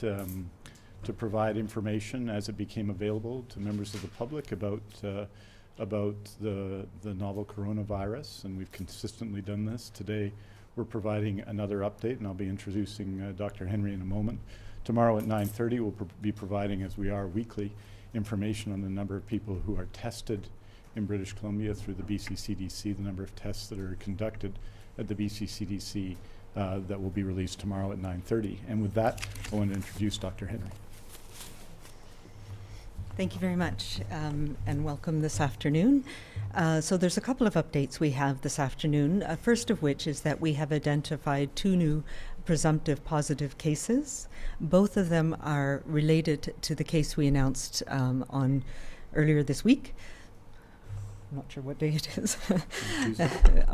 to provide information as it became available to members of the public about the novel coronavirus, and we've consistently done this. Today we're providing another update, and I'll be introducing Dr. Henry in a moment. Tomorrow at 9:30 we'll be providing, as we are weekly, information on the number of people who are tested in British Columbia through the BC CDC, the number of tests that are conducted at the BC CDC that will be released tomorrow at 9:30. And with that, I want to introduce Dr. Henry. Thank you very much, and welcome this afternoon. So there's a couple of updates we have this afternoon, first of which is that we have identified 2 new presumptive positive cases. Both of them are related to the case we announced on earlier this week. I'm not sure what day it is,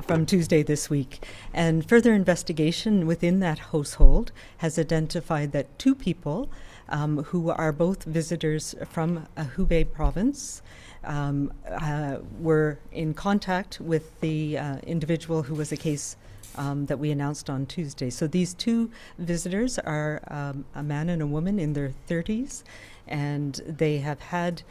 from Tuesday this week. And further investigation within that household has identified that 2 people who are both visitors from Hubei province were in contact with the individual who was a case that we announced on Tuesday. So these 2 visitors are a man and a woman in their 30s, and they have had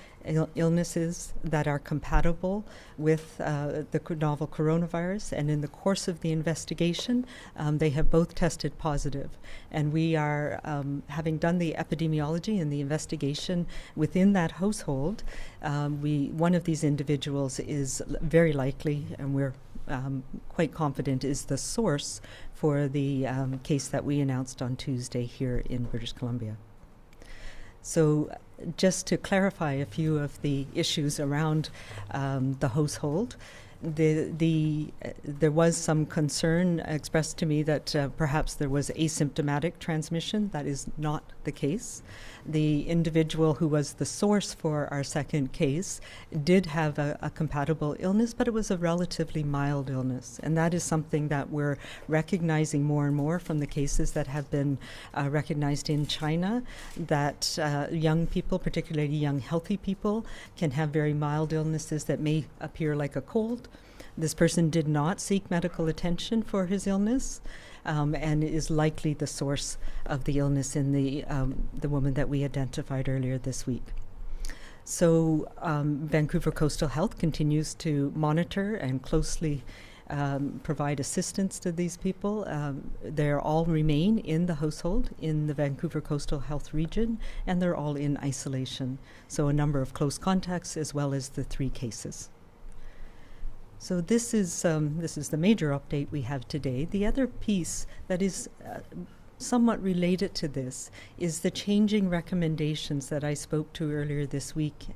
illnesses that are compatible with the novel coronavirus, and in the course of the investigation they have both tested positive. And we are, having done the epidemiology and the investigation within that household, one of these individuals is very likely, and we're quite confident, is the source for the case that we announced on Tuesday here in British Columbia. So just to clarify a few of the issues around the household, there was some concern expressed to me that perhaps there was asymptomatic transmission. That is not the case. The individual who was the source for our second case did have a compatible illness, but it was a relatively mild illness. And that is something that we're recognizing more and more from the cases that have been recognized in China, that young people, particularly young healthy people, can have very mild illnesses that may appear like a cold. This person did not seek medical attention for his illness, and is likely the source of the illness in the woman that we identified earlier this week. So Vancouver Coastal Health continues to monitor and closely provide assistance to these people. They all remain in the household in the Vancouver Coastal Health region, and they're all in isolation. So a number of close contacts as well as the 3 cases. So this is the major update we have today. The other piece that is somewhat related to this is the changing recommendations that I spoke to earlier this week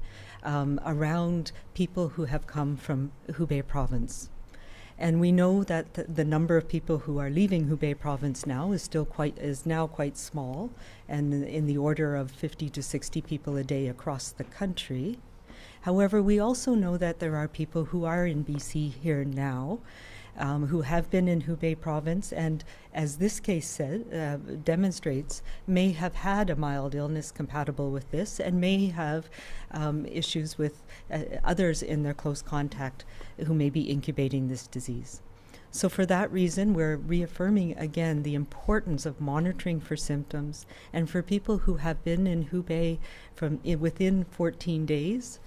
around people who have come from Hubei province. And we know that the number of people who are leaving Hubei province now is now quite small, and in the order of 50 to 60 people a day across the country. However, we also know that there are people who are in BC here now, who have been in Hubei province, and as this case demonstrates, may have had a mild illness compatible with this, and may have issues with others in their close contact who may be incubating this disease. So for that reason, we're reaffirming again the importance of monitoring for symptoms, and for people who have been in Hubei within 14 days,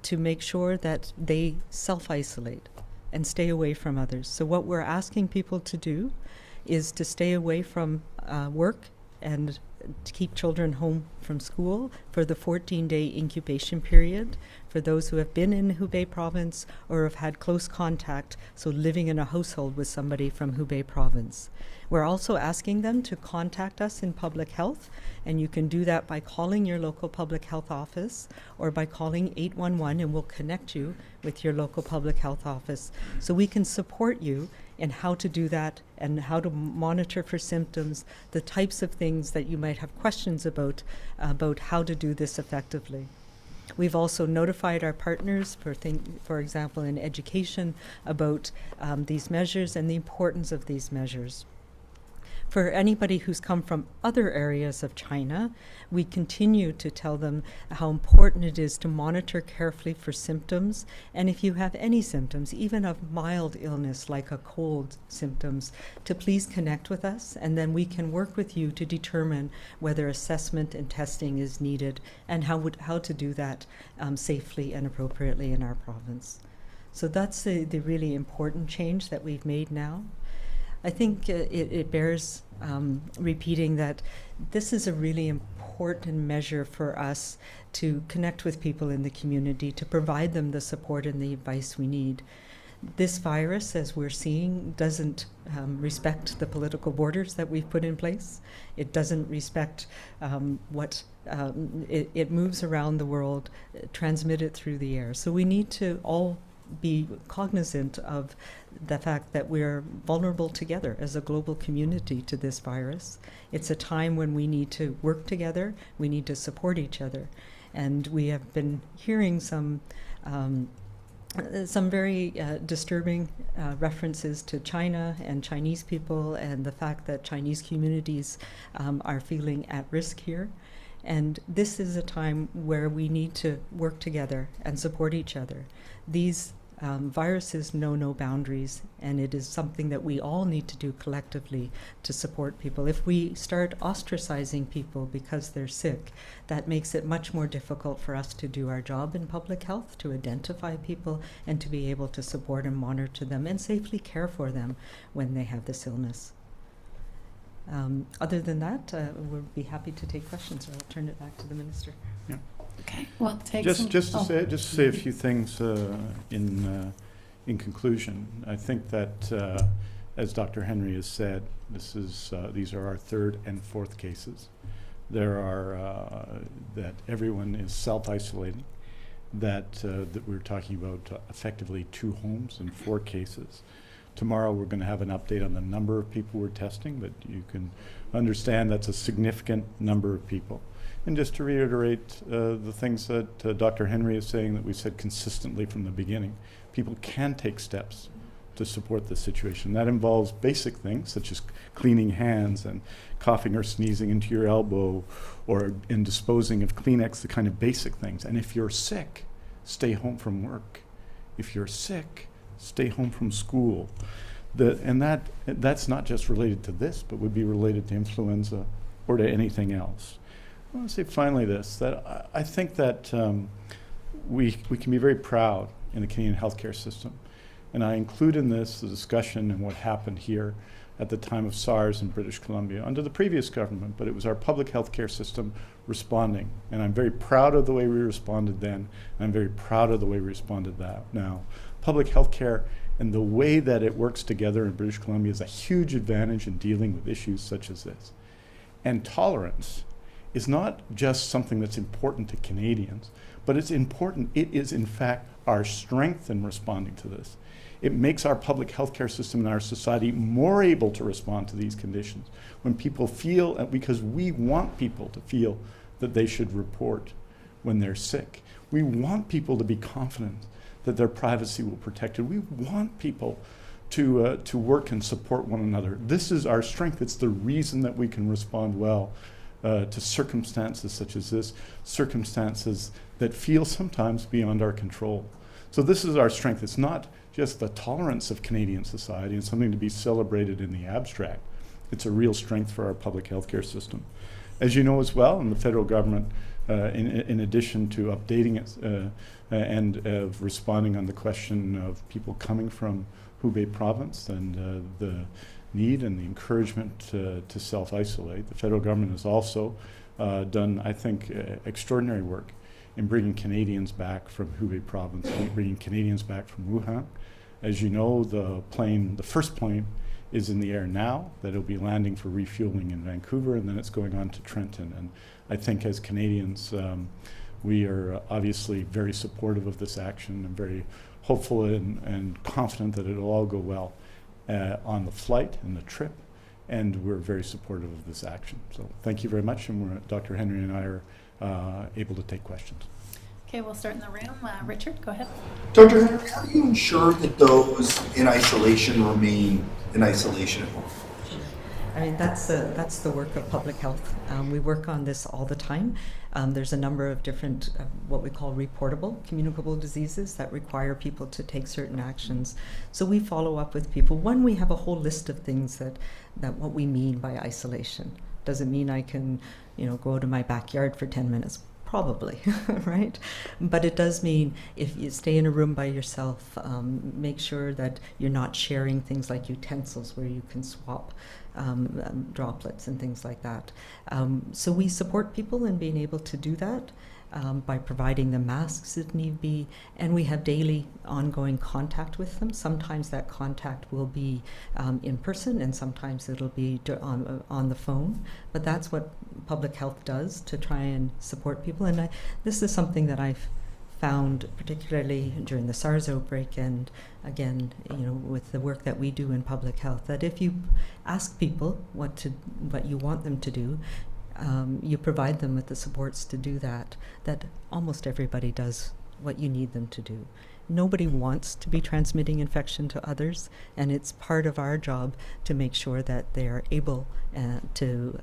to make sure that they self-isolate and stay away from others. So what we're asking people to do is to stay away from work and to keep children home from school for the 14-day incubation period for those who have been in Hubei province or have had close contact, so living in a household with somebody from Hubei province. We're also asking them to contact us in public health, and you can do that by calling your local public health office or by calling 811, and we'll connect you with your local public health office so we can support you in how to do that and how to monitor for symptoms, the types of things that you might have questions about how to do this effectively. We've also notified our partners, for example, in education, about these measures and the importance of these measures. For anybody who's come from other areas of China, we continue to tell them how important it is to monitor carefully for symptoms. And if you have any symptoms, even of mild illness like a cold symptoms, to please connect with us, and then we can work with you to determine whether assessment and testing is needed and how to do that safely and appropriately in our province. So that's the really important change that we've made now. I think it bears repeating that this is a really important measure for us to connect with people in the community, to provide them the support and the advice we need. This virus, as we're seeing, doesn't respect the political borders that we've put in place. It doesn't respect it moves around the world, transmitted through the air. So we need to all be cognizant of the fact that we're vulnerable together as a global community to this virus. It's a time when we need to work together, we need to support each other. And we have been hearing some very disturbing references to China and Chinese people, and the fact that Chinese communities are feeling at risk here. And this is a time where we need to work together and support each other. These viruses know no boundaries, and it is something that we all need to do collectively to support people. If we start ostracizing people because they're sick, that makes it much more difficult for us to do our job in public health, to identify people and to be able to support and monitor them and safely care for them when they have this illness. Other than that, we'll be happy to take questions, or I'll turn it back to the Minister. Yeah. Okay. Well, Just to say a few things in conclusion. I think that, as Dr. Henry has said, these are our third and fourth cases. There are that everyone is self-isolating. That we're talking about effectively 2 homes and 4 cases. Tomorrow we're going to have an update on the number of people we're testing, but you can understand that's a significant number of people. And just to reiterate the things that Dr. Henry is saying that we said consistently from the beginning, people can take steps to support the situation. That involves basic things such as cleaning hands and coughing or sneezing into your elbow, or in disposing of Kleenex, the kind of basic things. And if you're sick, stay home from work. If you're sick, stay home from school. That's not just related to this, but would be related to influenza or to anything else. I want to say finally this, that I think that we can be very proud in the Canadian healthcare system. And I include in this the discussion and what happened here at the time of SARS in British Columbia under the previous government, but it was our public healthcare system responding. And I'm very proud of the way we responded then, and I'm very proud of the way we responded now. Public healthcare and the way that it works together in British Columbia is a huge advantage in dealing with issues such as this. And tolerance is not just something that's important to Canadians, but it's important. It is, in fact, our strength in responding to this. It makes our public healthcare system and our society more able to respond to these conditions when people feel, because we want people to feel that they should report when they're sick. We want people to be confident that their privacy will be protected. We want people to work and support one another. This is our strength. It's the reason that we can respond well to circumstances such as this, circumstances that feel sometimes beyond our control. So this is our strength. It's not just the tolerance of Canadian society and something to be celebrated in the abstract. It's a real strength for our public healthcare system. As you know as well, in the federal government, in addition to updating it and responding on the question of people coming from Hubei province and the need and the encouragement to self-isolate, the federal government has also done, I think, extraordinary work in bringing Canadians back from Hubei province, bringing Canadians back from Wuhan. As you know, the first plane is in the air now, that it'll be landing for refueling in Vancouver, and then it's going on to Trenton. And I think as Canadians, we are obviously very supportive of this action and very hopeful and confident that it'll all go well on the flight and the trip, and we're very supportive of this action. So thank you very much, and Dr. Henry and I are able to take questions. Okay, we'll start in the room. Richard, go ahead. Dr. Henry, how do you ensure that those in isolation remain in isolation at home? I mean, that's the work of public health. We work on this all the time. There's a number of different, what we call reportable, communicable diseases that require people to take certain actions. So we follow up with people. One, we have a whole list of things that what we mean by isolation. Doesn't mean I can, go to my backyard for 10 minutes. Probably, right? But it does mean if you stay in a room by yourself, make sure that you're not sharing things like utensils where you can swap droplets and things like that. So we support people in being able to do that by providing them masks if need be, and we have daily ongoing contact with them. Sometimes that contact will be in person, and sometimes it'll be on the phone, but that's what public health does to try and support people. And this is something that I've found particularly during the SARS outbreak, and again, with the work that we do in public health, that if you ask people what you want them to do, you provide them with the supports to do that almost everybody does what you need them to do. Nobody wants to be transmitting infection to others, and it's part of our job to make sure that they are able to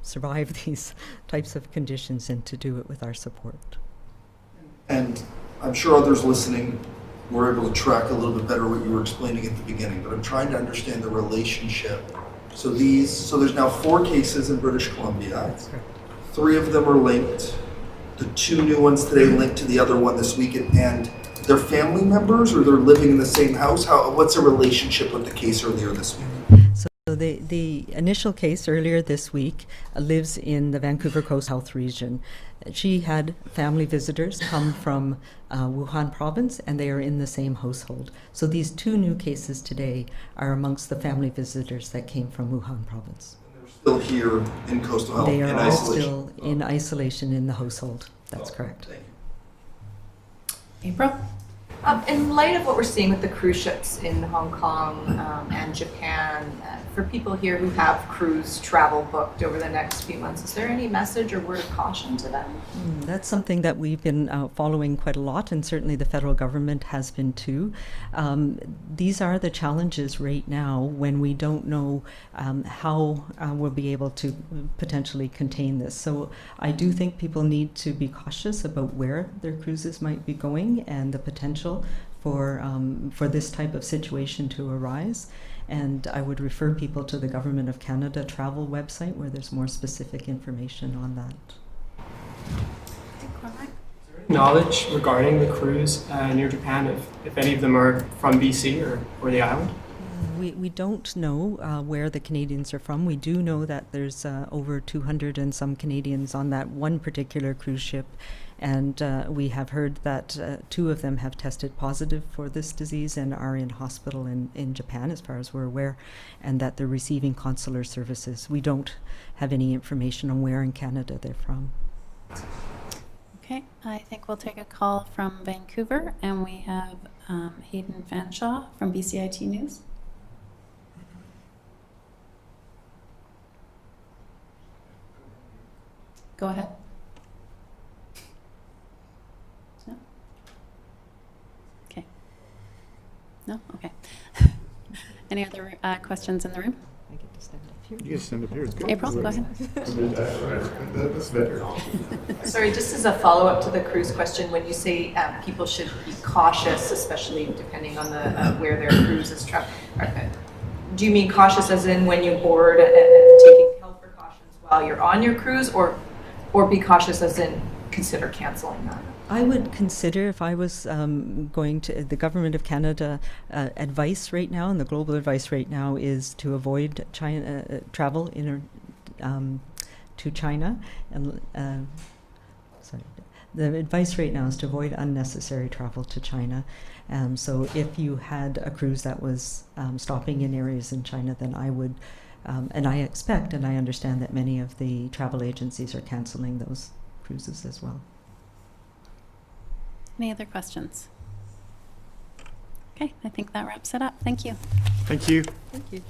survive these types of conditions and to do it with our support. And I'm sure others listening were able to track a little bit better what you were explaining at the beginning, but I'm trying to understand the relationship. So there's now 4 cases in British Columbia. That's correct. 3 of them are linked. The 2 new ones today linked to the other one this week, and they're family members or they're living in the same house? What's the relationship with the case earlier this week? So the initial case earlier this week lives in the Vancouver Coast Health region. She had family visitors come from Wuhan province, and they are in the same household. So these 2 new cases today are amongst the family visitors that came from Wuhan province. They're still here in Coastal Health They are in all isolation. still in isolation in the household. That's correct. Thank you. April? In light of what we're seeing with the cruise ships in Hong Kong and Japan, for people here who have cruise travel booked over the next few months, is there any message or word of caution to them? That's something that we've been following quite a lot, and certainly the federal government has been too. These are the challenges right now when we don't know how we'll be able to potentially contain this. So I do think people need to be cautious about where their cruises might be going and the potential for this type of situation to arise. And I would refer people to the Government of Canada travel website where there's more specific information on that. Knowledge regarding the cruise near Japan, if any of them are from BC or the island? We don't know where the Canadians are from. We do know that there's over 200 and some Canadians on that one particular cruise ship, and we have heard that 2 of them have tested positive for this disease and are in hospital in Japan, as far as we're aware, and that they're receiving consular services. We don't have any information on where in Canada they're from. Okay, I think we'll take a call from Vancouver, and we have Hayden Fanshawe from BCIT News. Go ahead. No? Okay. No? Okay. Any other questions in the room? I get to stand up here. You guys stand up here. It's good. April, go ahead. That's better. Sorry, just as a follow-up to the cruise question, when you say people should be cautious, especially depending on the where their cruise is traveling, do you mean cautious as in when you board and taking health precautions while you're on your cruise, or be cautious as in consider canceling that? I would consider, if I was going to the Government of Canada, advice right now, and the global advice right now is to avoid China travel to China. And the advice right now is to avoid unnecessary travel to China. So if you had a cruise that was stopping in areas in China, then I would, and I expect and I understand that many of the travel agencies are canceling those cruises as well. Any other questions? Okay, I think that wraps it up. Thank you. Thank you. Thank you.